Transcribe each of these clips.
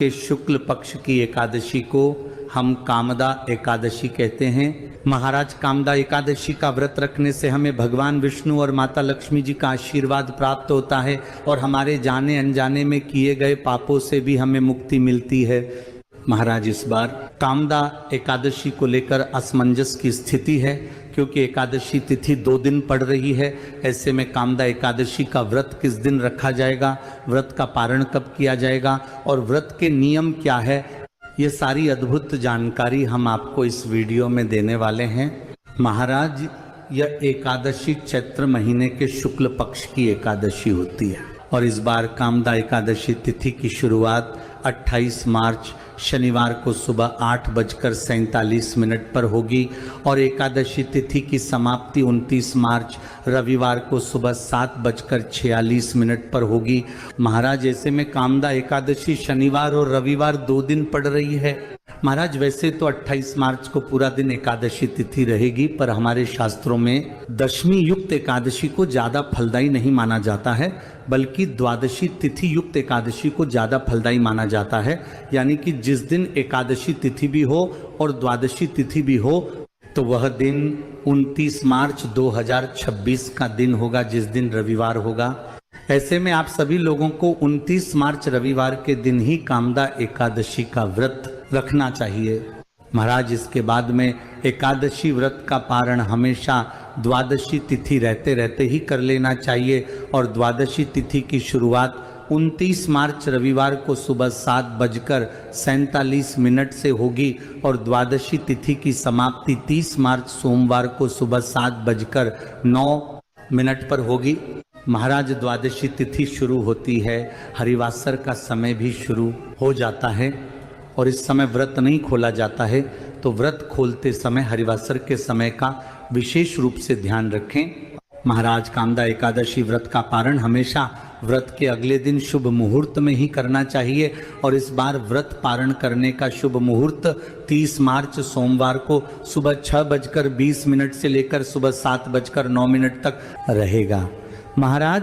के शुक्ल पक्ष की एकादशी को हम कामदा एकादशी कहते हैं। महाराज कामदा एकादशी का व्रत रखने से हमें भगवान विष्णु और माता लक्ष्मी जी का आशीर्वाद प्राप्त होता है और हमारे जाने अनजाने में किए गए पापों से भी हमें मुक्ति मिलती है। महाराज इस बार कामदा एकादशी को लेकर असमंजस की स्थिति है, क्योंकि एकादशी तिथि 2 दिन पड़ रही है। ऐसे में कामदा एकादशी का व्रत किस दिन रखा जाएगा, व्रत का पारण कब किया जाएगा और व्रत के नियम क्या है, ये सारी अद्भुत जानकारी हम आपको इस वीडियो में देने वाले हैं। महाराज यह एकादशी चैत्र महीने के शुक्ल पक्ष की एकादशी होती है और इस बार कामदा एकादशी तिथि की शुरुआत 28 मार्च शनिवार को सुबह 8:47 पर होगी और एकादशी तिथि की समाप्ति 29 मार्च रविवार को सुबह 7:46 पर होगी। महाराज ऐसे में कामदा एकादशी शनिवार और रविवार 2 दिन पड़ रही है। महाराज वैसे तो 28 मार्च को पूरा दिन एकादशी तिथि रहेगी, पर हमारे शास्त्रों में दशमी युक्त एकादशी को ज्यादा फलदायी नहीं माना जाता है, बल्कि द्वादशी तिथि युक्त एकादशी को ज्यादा फलदायी माना जाता है। यानी कि जिस दिन एकादशी तिथि भी हो और द्वादशी तिथि भी हो तो वह दिन 29 मार्च 2026 का दिन होगा, जिस दिन रविवार होगा। ऐसे में आप सभी लोगों को 29 मार्च रविवार के दिन ही कामदा एकादशी का व्रत रखना चाहिए। महाराज इसके बाद में एकादशी व्रत का पारण हमेशा द्वादशी तिथि रहते रहते ही कर लेना चाहिए और द्वादशी तिथि की शुरुआत 29 मार्च रविवार को सुबह 7:47 से होगी और द्वादशी तिथि की समाप्ति 30 मार्च सोमवार को सुबह 7:09 पर होगी। महाराज द्वादशी तिथि शुरू होती है, हरिवासर का समय भी शुरू हो जाता है और इस समय व्रत नहीं खोला जाता है, तो व्रत खोलते समय हरिवासर के समय का विशेष रूप से ध्यान रखें। महाराज कामदा एकादशी व्रत का पारण हमेशा व्रत के अगले दिन शुभ मुहूर्त में ही करना चाहिए और इस बार व्रत पारण करने का शुभ मुहूर्त 30 मार्च सोमवार को सुबह 6:20 से लेकर सुबह 7:09 तक रहेगा। महाराज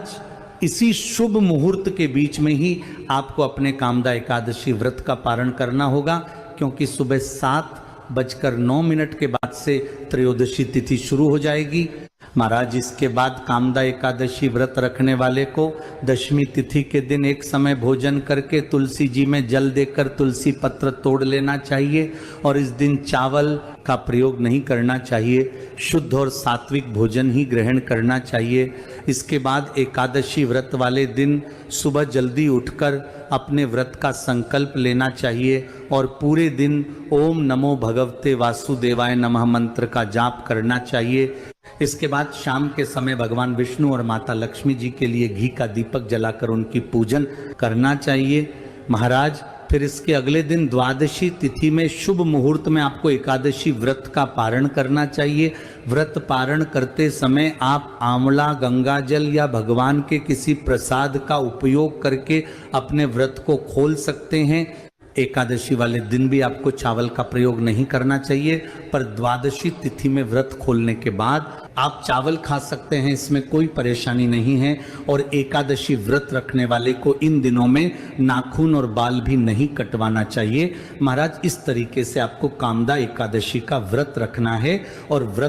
इसी शुभ मुहूर्त के बीच में ही आपको अपने कामदा एकादशी व्रत का पारण करना होगा, क्योंकि सुबह 7:09 के बाद से त्रयोदशी तिथि शुरू हो जाएगी। महाराज इसके बाद कामदा एकादशी व्रत रखने वाले को दशमी तिथि के दिन एक समय भोजन करके तुलसी जी में जल देकर तुलसी पत्र तोड़ लेना चाहिए और इस दिन चावल का प्रयोग नहीं करना चाहिए, शुद्ध और सात्विक भोजन ही ग्रहण करना चाहिए। इसके बाद एकादशी व्रत वाले दिन सुबह जल्दी उठकर अपने व्रत का संकल्प लेना चाहिए और पूरे दिन ओम नमो भगवते वासुदेवाय नमः मंत्र का जाप करना चाहिए। इसके बाद शाम के समय भगवान विष्णु और माता लक्ष्मी जी के लिए घी का दीपक जलाकर उनकी पूजन करना चाहिए। महाराज फिर इसके अगले दिन द्वादशी तिथि में शुभ मुहूर्त में आपको एकादशी व्रत का पारण करना चाहिए। व्रत पारण करते समय आप आंवला, गंगा जल या भगवान के किसी प्रसाद का उपयोग करके अपने व्रत को खोल सकते हैं। एकादशी वाले दिन भी आपको चावल का प्रयोग नहीं करना चाहिए, पर द्वादशी तिथि में व्रत खोलने के बाद आप चावल खा सकते हैं, इसमें कोई परेशानी नहीं है। और एकादशी व्रत रखने वाले को इन दिनों में नाखून और बाल भी नहीं कटवाना चाहिए। महाराज इस तरीके से आपको कामदा एकादशी का व्रत रखना है और व्रत